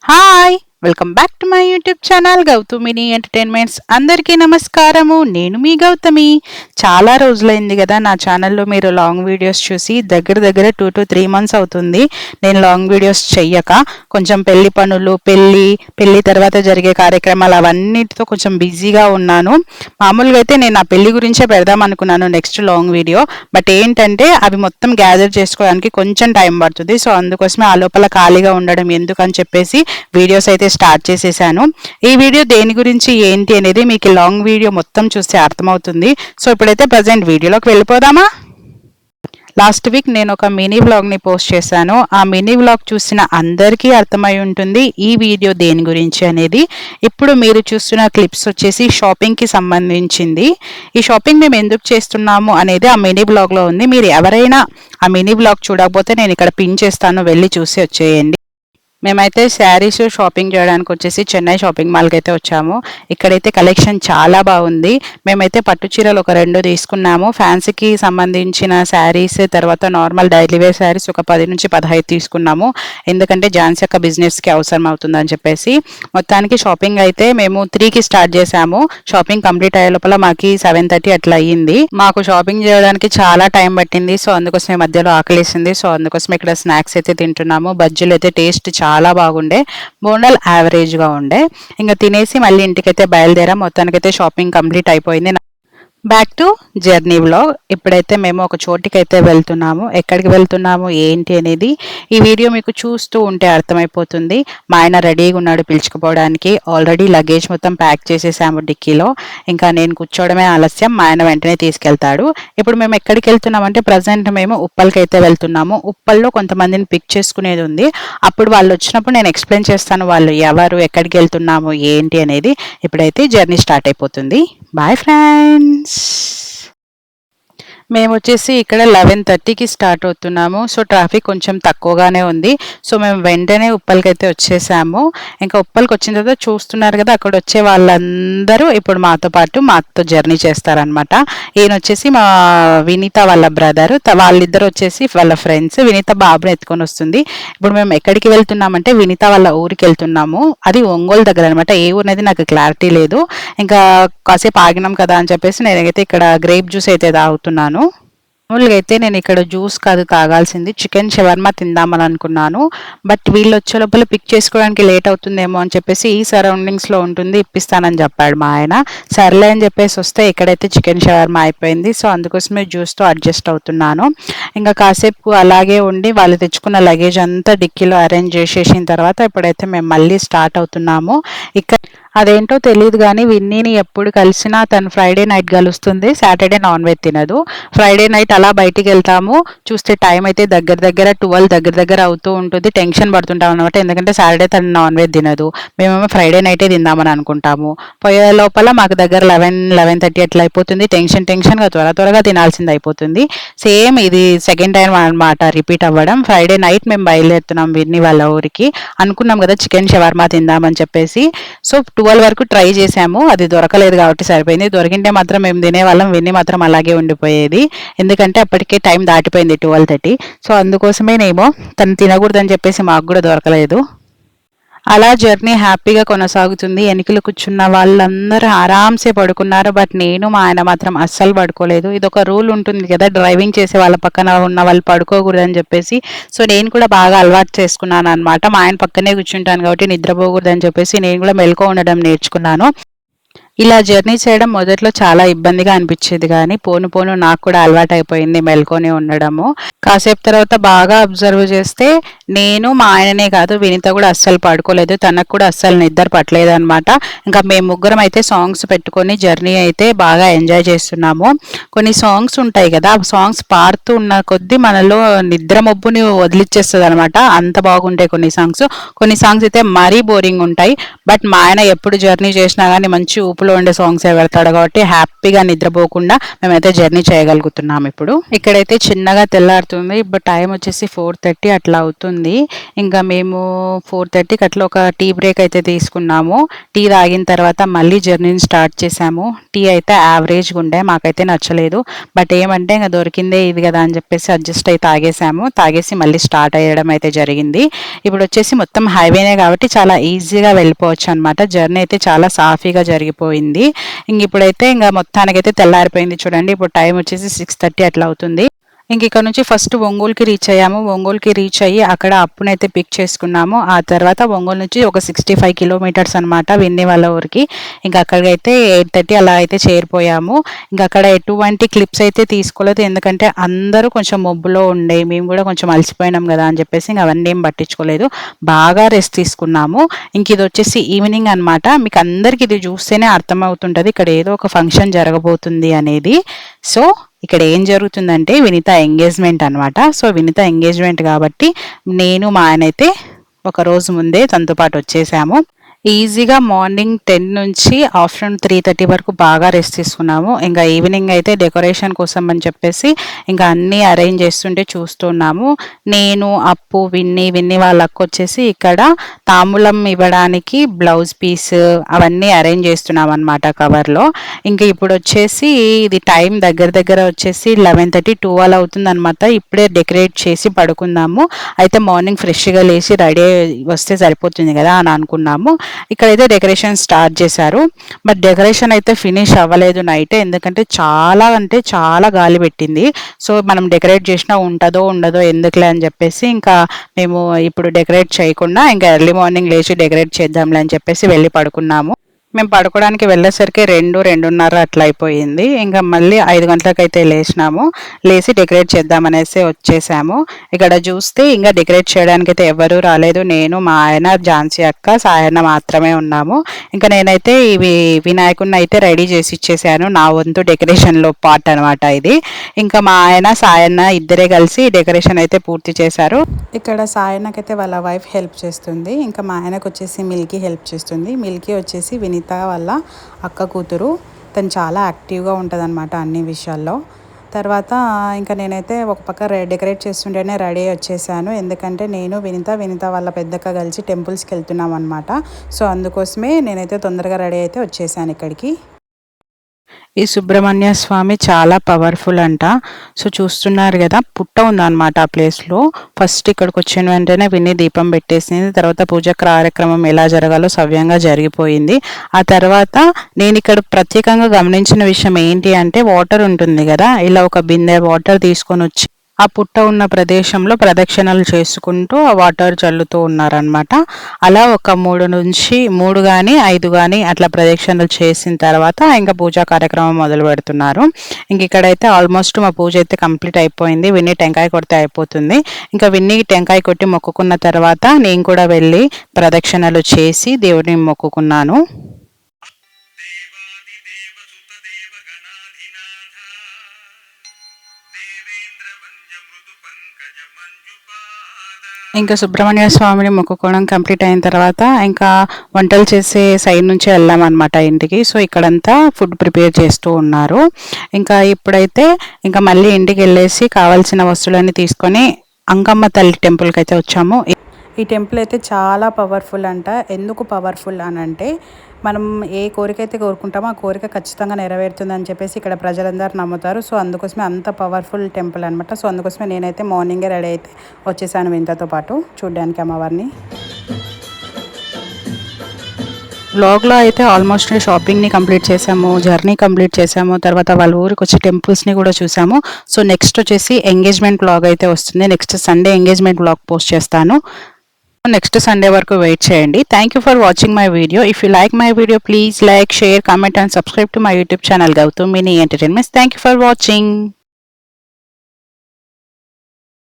Hi! Welcome back to my YouTube channel గౌతమిని entertainments. అందరికీ నమస్కారము. నేను మీ గౌతమి. చాలా రోజులైంది కదా నా ఛానల్లో మీరు లాంగ్ వీడియోస్ చూసి. దగ్గర దగ్గర 2 to 3 months అవుతుంది నేను లాంగ్ వీడియోస్ చెయ్యక. కొంచెం పెళ్లి పనులు, పెళ్లి తర్వాత జరిగే కార్యక్రమాలు అవన్నిటితో కొంచెం బిజీగా ఉన్నాను. మామూలుగా అయితే నేను నా పెళ్లి గురించే పెడదాం అనుకున్నాను నెక్స్ట్ లాంగ్ వీడియో. బట్ ఏంటంటే అవి మొత్తం గ్యాదర్ చేసుకోవడానికి కొంచెం టైం పడుతుంది. సో అందుకోసమే ఆ లోపల ఖాళీగా ఉండడం ఎందుకని చెప్పేసి వీడియోస్ అయితే స్టార్ట్ చేసేసాను. ఈ వీడియో దేని గురించి ఏంటి అనేది మీకు లాంగ్ వీడియో మొత్తం చూస్తే అర్థమవుతుంది. సో ఇప్పుడైతే ప్రజెంట్ వీడియోలోకి వెళ్ళిపోదామా. లాస్ట్ వీక్ నేను ఒక మినీ వ్లాగ్ని పోస్ట్ చేశాను. ఆ మినీ వ్లాగ్ చూసిన అందరికీ అర్థమై ఉంటుంది ఈ వీడియో దేని గురించి అనేది. ఇప్పుడు మీరు చూస్తున్న క్లిప్స్ వచ్చేసి షాపింగ్కి సంబంధించింది. ఈ షాపింగ్ మేము ఎందుకు చేస్తున్నాము అనేది ఆ మినీ వ్లాగ్లో ఉంది. మీరు ఎవరైనా ఆ మినీ వ్లాగ్ చూడకపోతే నేను ఇక్కడ పిన్ చేస్తాను, వెళ్ళి చూసి వచ్చేయండి. మేమైతే శారీస్ షాపింగ్ చేయడానికి వచ్చేసి చెన్నై షాపింగ్ మాల్కి అయితే వచ్చాము. ఇక్కడైతే కలెక్షన్ చాలా బాగుంది. మేమైతే పట్టు చీరలు ఒక 2 తీసుకున్నాము. ఫ్యాన్సీకి సంబంధించిన శారీస్, తర్వాత నార్మల్ డైలీ వేర్ శారీస్ ఒక 10 నుంచి 15 తీసుకున్నాము. ఎందుకంటే ఝాన్సీ యొక్క బిజినెస్కి అవసరం అవుతుందని చెప్పేసి. మొత్తానికి షాపింగ్ అయితే మేము 3కి స్టార్ట్ చేసాము. షాపింగ్ కంప్లీట్ అయ్యే లోపల మాకు 7:30 అట్లా అయ్యింది. మాకు షాపింగ్ చేయడానికి చాలా టైం పట్టింది. సో అందుకోసమే మధ్యలో ఆకలేసింది. సో అందుకోసమే ఇక్కడ స్నాక్స్ అయితే తింటున్నాము. బజ్జీలు అయితే టేస్ట్ చాలా బాగుండే, బోండాలు యావరేజ్గా ఉండే. ఇంకా తినేసి మళ్ళీ ఇంటికైతే బయలుదేరాం. మొత్తానికైతే షాపింగ్ కంప్లీట్ అయిపోయింది. Back to journey vlog. ఇప్పుడైతే మేము ఒక చోటికి అయితే వెళ్తున్నాము. ఎక్కడికి వెళ్తున్నాము ఏంటి అనేది ఈ వీడియో మీకు చూస్తూ ఉంటే అర్థమైపోతుంది. మా ఆయన రెడీగా ఉన్నాడు పిలుచుకుపోవడానికి. ఆల్రెడీ లగేజ్ మొత్తం ప్యాక్ చేసేసాము డిక్కీలో. ఇంకా నేను కూర్చోవడమే ఆలస్యం, మా ఆయన వెంటనే తీసుకెళ్తాడు. ఇప్పుడు మేము ఎక్కడికి వెళ్తున్నామంటే ప్రజెంట్ మేము ఉప్పల్కి అయితే వెళ్తున్నాము. ఉప్పల్లో కొంతమందిని పిక్ చేసుకునేది ఉంది. అప్పుడు వాళ్ళు వచ్చినప్పుడు నేను ఎక్స్ప్లెయిన్ చేస్తాను వాళ్ళు ఎవరు, ఎక్కడికి వెళ్తున్నాము ఏంటి అనేది. ఇప్పుడైతే జర్నీ స్టార్ట్ అయిపోతుంది. Bye friends. మేము వచ్చేసి ఇక్కడ 11:30కి స్టార్ట్ అవుతున్నాము. సో ట్రాఫిక్ కొంచెం తక్కువగానే ఉంది. సో మేము వెంటనే ఉప్పల్కి అయితే వచ్చేసాము. ఇంకా ఉప్పల్కి వచ్చిన తర్వాత చూస్తున్నారు కదా, అక్కడ వచ్చే వాళ్ళందరూ ఇప్పుడు మాతో జర్నీ చేస్తారనమాట. ఈయన వచ్చేసి మా వినీత వాళ్ళ బ్రదరు, వాళ్ళిద్దరు వచ్చేసి వాళ్ళ ఫ్రెండ్స్. వినీత బాబుని ఎత్తుకొని వస్తుంది. ఇప్పుడు మేము ఎక్కడికి వెళ్తున్నామంటే వినీత వాళ్ళ ఊరికి వెళ్తున్నాము. అది ఒంగోలు దగ్గర అనమాట. ఏ ఊరు అనేది నాకు క్లారిటీ లేదు. ఇంకా కాసేపు ఆగినాం కదా అని చెప్పేసి నేనైతే ఇక్కడ గ్రేప్ జ్యూస్ అయితే తాగుతున్నాను. మామూలుగా అయితే నేను ఇక్కడ జ్యూస్ కాదు తాగాల్సింది, చికెన్ షవర్మా తిందామని అనుకున్నాను. బట్ వీళ్ళు వచ్చే లోపల పిక్ చేసుకోవడానికి లేట్ అవుతుందేమో అని చెప్పేసి ఈ సరౌండింగ్స్లో ఉంటుంది, ఇప్పిస్తానని చెప్పాడు మా ఆయన. సర్లే అని చెప్పేసి వస్తే ఇక్కడైతే చికెన్ షవర్మా అయిపోయింది. సో అందుకోసమే జ్యూస్తో అడ్జస్ట్ అవుతున్నాను. ఇంకా కాసేపు అలాగే ఉండి వాళ్ళు తెచ్చుకున్న లగేజ్ అంతా డిక్కీలో అరేంజ్ చేసేసిన తర్వాత ఇప్పుడైతే మేము మళ్ళీ స్టార్ట్ అవుతున్నాము. ఇక్కడ అదేంటో తెలియదు కానీ విన్నీని ఎప్పుడు కలిసినా తను ఫ్రైడే నైట్ కలుస్తుంది, సాటర్డే నాన్ వెజ్ తినదు. ఫ్రైడే నైట్ అలా బయటికి వెళ్తాము. చూస్తే టైం అయితే దగ్గర దగ్గర 12 దగ్గర అవుతూ ఉంటుంది. టెన్షన్ పడుతుంటాం అనమాట, ఎందుకంటే సాటర్డే తను నాన్ వెజ్ తినదు. మేమేమో ఫ్రైడే నైటే తిందామని అనుకుంటాము. పోయే లోపల మాకు దగ్గర 11-11:30 అట్లా అయిపోతుంది. టెన్షన్గా త్వరగా తినాల్సింది అయిపోతుంది. సేమ్ ఇది సెకండ్ టైం అనమాట రిపీట్ అవ్వడం. ఫ్రైడే నైట్ మేము బయలుదేరుతున్నాం విన్నీ వాళ్ళ ఊరికి. అనుకున్నాం కదా చికెన్ షవర్మా తిందామని చెప్పేసి. సో 12 వరకు ట్రై చేసాము, అది దొరకలేదు కాబట్టి సరిపోయింది. దొరికింటే మాత్రం మేము తినేవాళ్ళం, విన్ని మాత్రం అలాగే ఉండిపోయేది. ఎందుకంటే అప్పటికే టైం దాటిపోయింది 12:30. సో అందుకోసమేనేమో తను తినకూడదని చెప్పేసి మాకు కూడా దొరకలేదు. అలా జర్నీ హ్యాపీగా కొనసాగుతుంది. ఎనికలు కూర్చున్న వాళ్ళందరూ ఆరామ్సే పడుకున్నారు. బట్ నేను మా ఆయన మాత్రం అస్సలు పడుకోలేదు. ఇది ఒక రూల్ ఉంటుంది కదా, డ్రైవింగ్ చేసే వాళ్ళ పక్కన ఉన్న వాళ్ళు పడుకోకూడదని చెప్పేసి. సో నేను కూడా బాగా అలవాటు చేసుకున్నాను అనమాట. మా ఆయన పక్కనే కూర్చుంటాను కాబట్టి నిద్రపోకూడదని చెప్పేసి నేను కూడా మెలకువ ఉండడం నేర్చుకున్నాను. ఇలా జర్నీ చేయడం మొదట్లో చాలా ఇబ్బందిగా అనిపించేది కానీ పోను పోను నాకు కూడా అలవాటు అయిపోయింది మెల్కొని ఉండడము. కాసేపు తర్వాత బాగా అబ్జర్వ్ చేస్తే నేను మా ఆయననే కాదు వినీత కూడా అస్సలు పడుకోలేదు, తనకు కూడా అస్సలు నిద్ర పట్టలేదు అనమాట. ఇంకా మేము ముగ్గురం అయితే సాంగ్స్ పెట్టుకొని జర్నీ అయితే బాగా ఎంజాయ్ చేస్తున్నాము. కొన్ని సాంగ్స్ ఉంటాయి కదా, ఆ సాంగ్స్ పాడుతూ ఉన్న కొద్దీ మనలో నిద్ర మబ్బుని వదిలిచ్చేస్తుంది అనమాట. అంత బాగుంటాయి కొన్ని సాంగ్స్ అయితే మరీ బోరింగ్ ఉంటాయి. బట్ మా ఆయన ఎప్పుడు జర్నీ చేసినా కానీ మంచి టెంపుల్లో ఉండే సాంగ్స్ పెడతాడు కాబట్టి హ్యాపీగా నిద్రపోకుండా మేమైతే జర్నీ చేయగలుగుతున్నాం. ఇప్పుడు ఇక్కడైతే చిన్నగా తెల్లారుతుంది. ఇప్పుడు టైం వచ్చేసి 4:30 అట్లా అవుతుంది. ఇంకా మేము 4:30కి అట్లా ఒక టీ బ్రేక్ అయితే తీసుకున్నాము. టీ తాగిన తర్వాత మళ్ళీ జర్నీని స్టార్ట్ చేసాము. టీ అయితే యావరేజ్గా ఉండే, మాకైతే నచ్చలేదు. బట్ ఏమంటే ఇంకా దొరికిందే ఇది కదా అని చెప్పేసి అడ్జస్ట్ అయి తాగేసాము. తాగేసి మళ్ళీ స్టార్ట్ అయ్యడం అయితే జరిగింది. ఇప్పుడు వచ్చేసి మొత్తం హైవేనే కాబట్టి చాలా ఈజీగా వెళ్ళిపోవచ్చు అనమాట. జర్నీ అయితే చాలా సాఫీగా జరిగిపోయింది. ఇంక ఇప్పుడైతే ఇంకా మొత్తానికైతే తెల్లారిపోయింది. చూడండి ఇప్పుడు టైం వచ్చేసి 6:30 అట్లా అవుతుంది. ఇంక ఇక్కడ నుంచి ఫస్ట్ ఒంగోలుకి రీచ్ అయ్యాము. ఒంగోలుకి రీచ్ అయ్యి అక్కడ అప్పునైతే పిక్ చేసుకున్నాము. ఆ తర్వాత ఒంగోలు నుంచి ఒక 65 కిలోమీటర్స్ అనమాట విన్ని వాళ్ళ ఊరికి. ఇంకా అక్కడికైతే 8:30 అలా అయితే చేరిపోయాము. ఇంకా అక్కడ ఎటువంటి క్లిప్స్ అయితే తీసుకోలేదు, ఎందుకంటే అందరూ కొంచెం మబ్బులో ఉండే, మేము కూడా కొంచెం అలసిపోయినాం కదా అని చెప్పేసి ఇంకా అవన్నీ ఏం పట్టించుకోలేదు. బాగా రెస్ట్ తీసుకున్నాము. ఇంక ఇది వచ్చేసి ఈవినింగ్ అనమాట. మీకు అందరికి ఇది చూస్తేనే అర్థమవుతుంటుంది ఇక్కడ ఏదో ఒక ఫంక్షన్ జరగబోతుంది అనేది. సో ఇక్కడ ఏం జరుగుతుందంటే వినిత ఎంగేజ్మెంట్ అనమాట. సో వినిత ఎంగేజ్మెంట్ కాబట్టి నేను మా ఆయన అయితే ఒక రోజు ముందే తనతో పాటు వచ్చేసాము. ఈజీగా మార్నింగ్ 10 నుంచి ఆఫ్టర్నూన్ 3:30 వరకు బాగా రెస్ట్ తీసుకున్నాము. ఇంకా ఈవినింగ్ అయితే డెకరేషన్ కోసం అని చెప్పేసి ఇంకా అన్నీ అరేంజ్ చేస్తుంటే చూస్తున్నాము. నేను అప్పు విన్ని వాళ్ళ అక్క వచ్చేసి ఇక్కడ తాంబూలం ఇవ్వడానికి బ్లౌజ్ పీస్ అవన్నీ అరేంజ్ చేస్తున్నాం అనమాట కవర్లో. ఇంకా ఇప్పుడు వచ్చేసి ఇది టైం దగ్గర వచ్చేసి 11:30 12 అవుతుంది అనమాట. ఇప్పుడే డెకరేట్ చేసి పడుకుందాము. అయితే మార్నింగ్ ఫ్రెష్గా లేచి రెడీ వస్తే సరిపోతుంది కదా అని అనుకున్నాము. ఇక్కడైతే డెకరేషన్ స్టార్ట్ చేశారు. బట్ డెకరేషన్ అయితే ఫినిష్ అవ్వలేదు నైట్, ఎందుకంటే చాలా గాలి పెట్టింది. సో మనం డెకరేట్ చేసినా ఉంటుందో ఉండదో ఎందుకులే అని చెప్పేసి ఇంకా మేము ఇప్పుడు డెకరేట్ చేయకుండా ఇంకా ఎర్లీ మార్నింగ్ లేచి డెకరేట్ చేద్దాంలే అని చెప్పేసి వెళ్ళి పడుకున్నాము. మేము పడుకోవడానికి వెళ్ళేసరికి 2:30 అట్లా అయిపోయింది. ఇంకా మళ్ళీ 5 గంటలకైతే లేచినాము. లేచి డెకరేట్ చేద్దామనేసి వచ్చేసాము. ఇక్కడ చూస్తే ఇంకా డెకరేట్ చేయడానికి అయితే ఎవరూ రాలేదు. నేను, మా ఆయన, ఝాన్సీ అక్క, సాయన్న మాత్రమే ఉన్నాము. ఇంకా నేనైతే ఇవి వినాయకుడిని అయితే రెడీ చేసి ఇచ్చేసాను. నా వంతు డెకరేషన్లో పార్ట్ అనమాట ఇది. ఇంకా మా ఆయన, సాయన్న ఇద్దరే కలిసి డెకరేషన్ అయితే పూర్తి చేశారు. ఇక్కడ సాయన్నకైతే వాళ్ళ వైఫ్ హెల్ప్ చేస్తుంది. ఇంకా మా ఆయనకు వచ్చేసి మిల్కీ హెల్ప్ చేస్తుంది. మిల్కీ వచ్చేసి వినీత వాళ్ళ అక్క కూతురు. తను చాలా యాక్టివ్గా ఉంటుంది అనమాట అన్ని విషయాల్లో. తర్వాత ఇంకా నేనైతే ఒక పక్క డెకరేట్ చేస్తుంటేనే రెడీ వచ్చేసాను. ఎందుకంటే నేను వినీత వాళ్ళ పెద్దక్క కలిసి టెంపుల్స్కి వెళ్తున్నాం అనమాట. సో అందుకోసమే నేనైతే తొందరగా రెడీ అయితే వచ్చేసాను ఇక్కడికి. ఈ సుబ్రహ్మణ్య స్వామి చాలా పవర్ఫుల్ అంట. సో చూస్తున్నారు కదా, పుట్ట ఉందన్నమాట ఆ ప్లేస్లో. ఫస్ట్ ఇక్కడికి వచ్చిన వెంటనే విని దీపం పెట్టేసింది. తర్వాత పూజ కార్యక్రమం ఎలా జరగాలో సవ్యంగా జరిగిపోయింది. ఆ తర్వాత నేను ఇక్కడ ప్రత్యేకంగా గమనించిన విషయం ఏంటి అంటే, వాటర్ ఉంటుంది కదా, ఇలా ఒక బిందె వాటర్ తీసుకొని వచ్చి ఆ పుట్ట ఉన్న ప్రదేశంలో ప్రదక్షిణలు చేసుకుంటూ ఆ వాటర్ చల్లుతూ ఉన్నారనమాట. అలా ఒక 3 కానీ 5 కానీ అట్లా ప్రదక్షిణలు చేసిన తర్వాత ఇంకా పూజా కార్యక్రమం మొదలు పెడుతున్నారు. ఇంక ఇక్కడైతే ఆల్మోస్ట్ మా పూజ అయితే కంప్లీట్ అయిపోయింది. విన్ని టెంకాయ కొడితే అయిపోతుంది. ఇంకా విన్ని టెంకాయ కొట్టి మొక్కుకున్న తర్వాత నేను కూడా వెళ్ళి ప్రదక్షిణలు చేసి దేవుడిని మొక్కుకున్నాను. ఇంకా సుబ్రహ్మణ్య స్వామిని మొక్కుకోవడం కంప్లీట్ అయిన తర్వాత ఇంకా వంటలు చేసే సైడ్ నుంచి వెళ్ళామన్నమాట ఇంటికి. సో ఇక్కడంతా ఫుడ్ ప్రిపేర్ చేస్తూ ఉన్నారు. ఇంకా ఇప్పుడైతే ఇంకా మళ్ళీ ఇంటికి వెళ్ళేసి కావాల్సిన వస్తువులన్నీ తీసుకొని అంకమ్మ తల్లి టెంపుల్కి అయితే వచ్చాము. ఈ టెంపుల్ అయితే చాలా పవర్ఫుల్ అంట. ఎందుకు పవర్ఫుల్ అని అంటే, మనం ఏ కోరిక అయితే కోరుకుంటామో ఆ కోరిక ఖచ్చితంగా నెరవేరుతుందని చెప్పేసి ఇక్కడ ప్రజలందరూ నమ్ముతారు. సో అందుకోసమే అంత పవర్ఫుల్ టెంపుల్ అనమాట. సో అందుకోసమే నేనైతే మార్నింగే రెడీ అయితే వచ్చేసాను వింతతో పాటు చూడ్డానికి అమ్మవారిని. వ్లాగ్లో అయితే ఆల్మోస్ట్ షాపింగ్ని కంప్లీట్ చేసాము, జర్నీ కంప్లీట్ చేసాము, తర్వాత వాళ్ళ ఊరికి వచ్చి టెంపుల్స్ని కూడా చూసాము. సో నెక్స్ట్ వచ్చేసి ఎంగేజ్మెంట్ వ్లాగ్ అయితే వస్తుంది. Next Sunday engagement vlog post చేస్తాను. నెక్స్ట్ సండే వరకు వెయిట్ చేయండి. Thank you for watching my video. If you like my video please like, share, comment and subscribe to my YouTube channel Gautam Mini Entertainments. Thank you for watching.